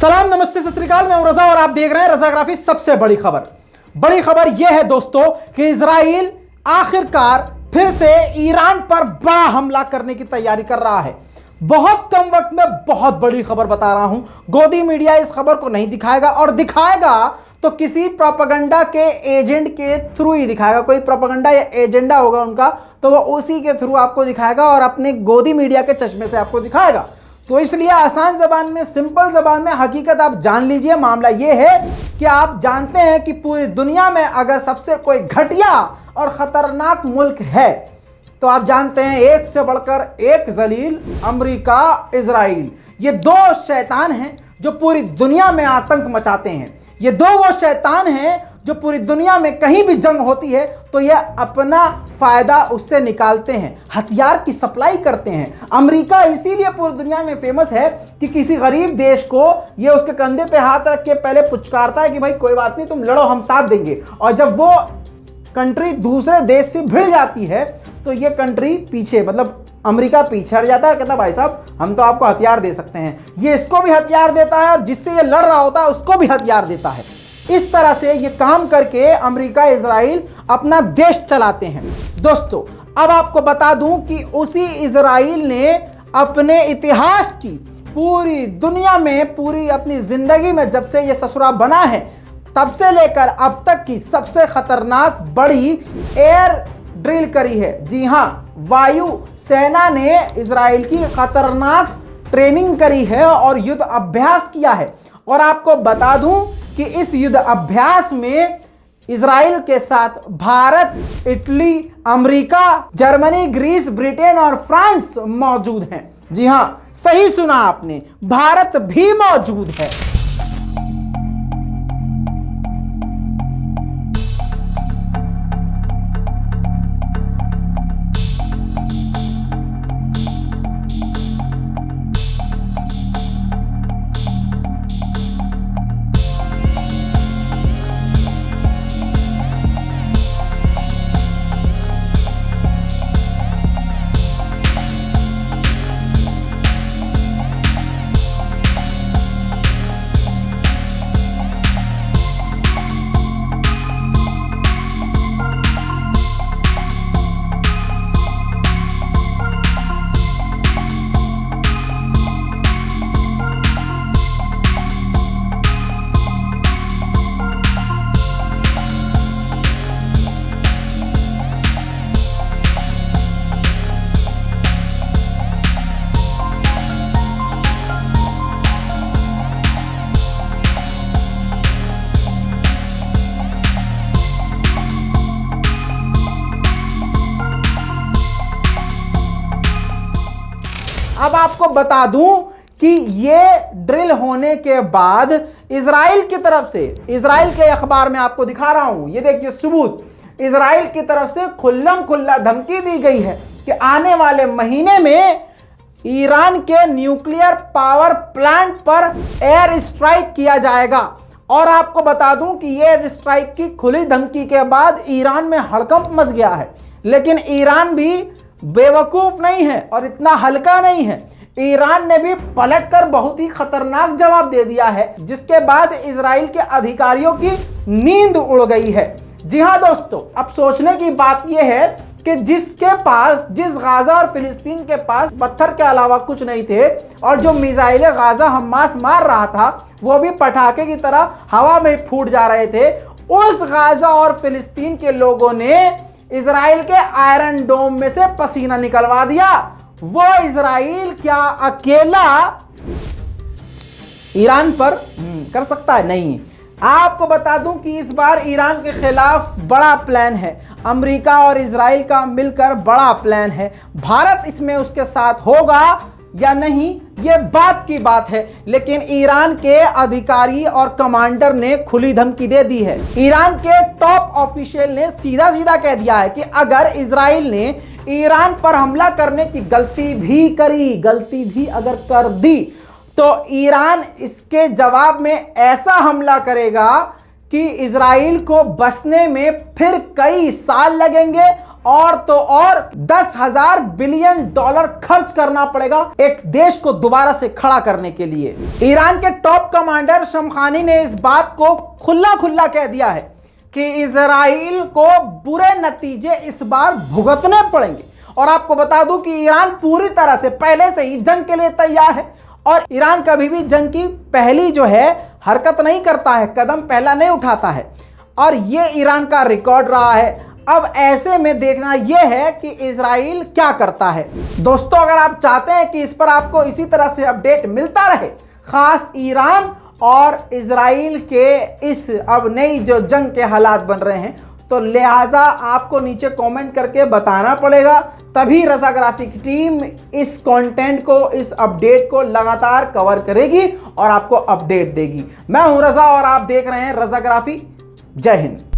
सलाम, नमस्ते, सत श्री अकाल। मैं हूं रजा और आप देख रहे हैं रजाग्राफी। सबसे बड़ी खबर यह है दोस्तों कि इजराइल आखिरकार फिर से ईरान पर बड़ा हमला करने की तैयारी कर रहा है। बहुत कम वक्त में बहुत बड़ी खबर बता रहा हूं। गोदी मीडिया इस खबर को नहीं दिखाएगा, और दिखाएगा तो किसी प्रोपेगेंडा के एजेंट के थ्रू ही दिखाएगा। कोई प्रोपेगेंडा या एजेंडा होगा उनका, तो वो उसी के थ्रू आपको दिखाएगा और अपने गोदी मीडिया के चश्मे से आपको दिखाएगा। तो इसलिए आसान जबान में, सिंपल जबान में हकीकत आप जान लीजिए। मामला ये है कि आप जानते हैं कि पूरी दुनिया में अगर सबसे कोई घटिया और खतरनाक मुल्क है तो आप जानते हैं एक से बढ़कर एक जलील अमेरिका, इजराइल। ये दो शैतान हैं जो पूरी दुनिया में आतंक मचाते हैं। ये दो वो शैतान हैं जो पूरी दुनिया में कहीं भी जंग होती है तो ये अपना फायदा उससे निकालते हैं, हथियार की सप्लाई करते हैं। अमेरिका इसीलिए पूरी दुनिया में फेमस है कि किसी गरीब देश को ये उसके कंधे पे हाथ रख के पहले पुचकारता है कि भाई कोई बात नहीं, तुम लड़ो, हम साथ देंगे। और जब वो कंट्री दूसरे देश से भिड़ जाती है तो ये कंट्री पीछे, मतलब अमेरिका पीछे हट जाता है, कहता भाई साहब हम तो आपको हथियार दे सकते हैं। ये इसको भी हथियार देता है और जिससे ये लड़ रहा होता है उसको भी हथियार देता है। इस तरह से ये काम करके अमेरिका, इजराइल अपना देश चलाते हैं। दोस्तों, अब आपको बता दूं कि उसी इजराइल ने अपने इतिहास की पूरी दुनिया में, पूरी अपनी जिंदगी में जब से ये ससुरा बना है तब से लेकर अब तक की सबसे खतरनाक बड़ी एयर ड्रिल करी है। जी हां, वायु सेना ने इजराइल की खतरनाक ट्रेनिंग करी है और युद्ध अभ्यास किया है। और आपको बता दूं कि इस युद्ध अभ्यास में इजराइल के साथ Bharat, Italy, America, Germany, Greece, Britain और फ्रांस मौजूद हैं। जी हां, सही सुना आपने, भारत भी मौजूद है। अब आपको बता दूं कि ये ड्रिल होने के बाद इजराइल की तरफ से, इजराइल के अखबार में आपको दिखा रहा हूं, ये देखिए सबूत, इजराइल की तरफ से खुल्लम खुल्ला धमकी दी गई है कि आने वाले महीने में ईरान के न्यूक्लियर पावर प्लांट पर एयर स्ट्राइक किया जाएगा। और आपको बता दूं कि ये एयर स्ट्राइक की खुली धमकी के बाद ईरान में हड़कंप मच गया है। लेकिन ईरान भी बेवकूफ नहीं है और इतना हल्का नहीं है। ईरान ने भी पलटकर बहुत ही खतरनाक जवाब दे दिया है, जिसके बाद इजराइल के अधिकारियों की नींद उड़ गई है। जी हां दोस्तों, अब सोचने की बात यह है कि जिस गाजा और फिलिस्तीन के पास पत्थर के अलावा कुछ नहीं थे और जो मिसाइल गाजा हमास मार रहा था वो भी पटाखे की तरह हवा में फूट जा रहे थे, उस गाजा और फिलिस्तीन के लोगों ने इजराइल के आयरन डोम में से पसीना निकलवा दिया। वो इजराइल क्या अकेला ईरान पर कर सकता है? नहीं। आपको बता दूं कि इस बार ईरान के खिलाफ बड़ा प्लान है। अमेरिका और इजराइल का मिलकर बड़ा प्लान है। भारत इसमें उसके साथ होगा या नहीं ये बात की बात है, लेकिन ईरान के अधिकारी और कमांडर ने खुली धमकी दे दी है। ईरान के टॉप ऑफिशियल ने सीधा सीधा कह दिया है कि अगर इजराइल ने ईरान पर हमला करने की गलती भी अगर कर दी तो ईरान इसके जवाब में ऐसा हमला करेगा कि इजराइल को बचने में फिर कई साल लगेंगे और तो और 10,000 बिलियन डॉलर खर्च करना पड़ेगा एक देश को दोबारा से खड़ा करने के लिए। ईरान के टॉप कमांडर शमखानी ने इस बात को खुला खुला कह दिया है कि इजराइल को बुरे नतीजे इस बार भुगतने पड़ेंगे। और आपको बता दूं कि ईरान पूरी तरह से पहले से ही जंग के लिए तैयार है और ईरान कभी भी जंग की पहली जो है हरकत नहीं करता है, कदम पहला नहीं उठाता है, और ये ईरान का रिकॉर्ड रहा है। अब ऐसे में देखना यह है कि इजराइल क्या करता है। दोस्तों, अगर आप चाहते हैं कि इस पर आपको इसी तरह से अपडेट मिलता रहे, खास ईरान और इजराइल के इस अब नई जो जंग के हालात बन रहे हैं, तो लिहाजा आपको नीचे कमेंट करके बताना पड़ेगा, तभी रज़ाग्राफी की टीम इस कंटेंट को, इस अपडेट को लगातार कवर करेगी और आपको अपडेट देगी। मैं हूं रज़ा और आप देख रहे हैं रज़ाग्राफी। जय हिंद।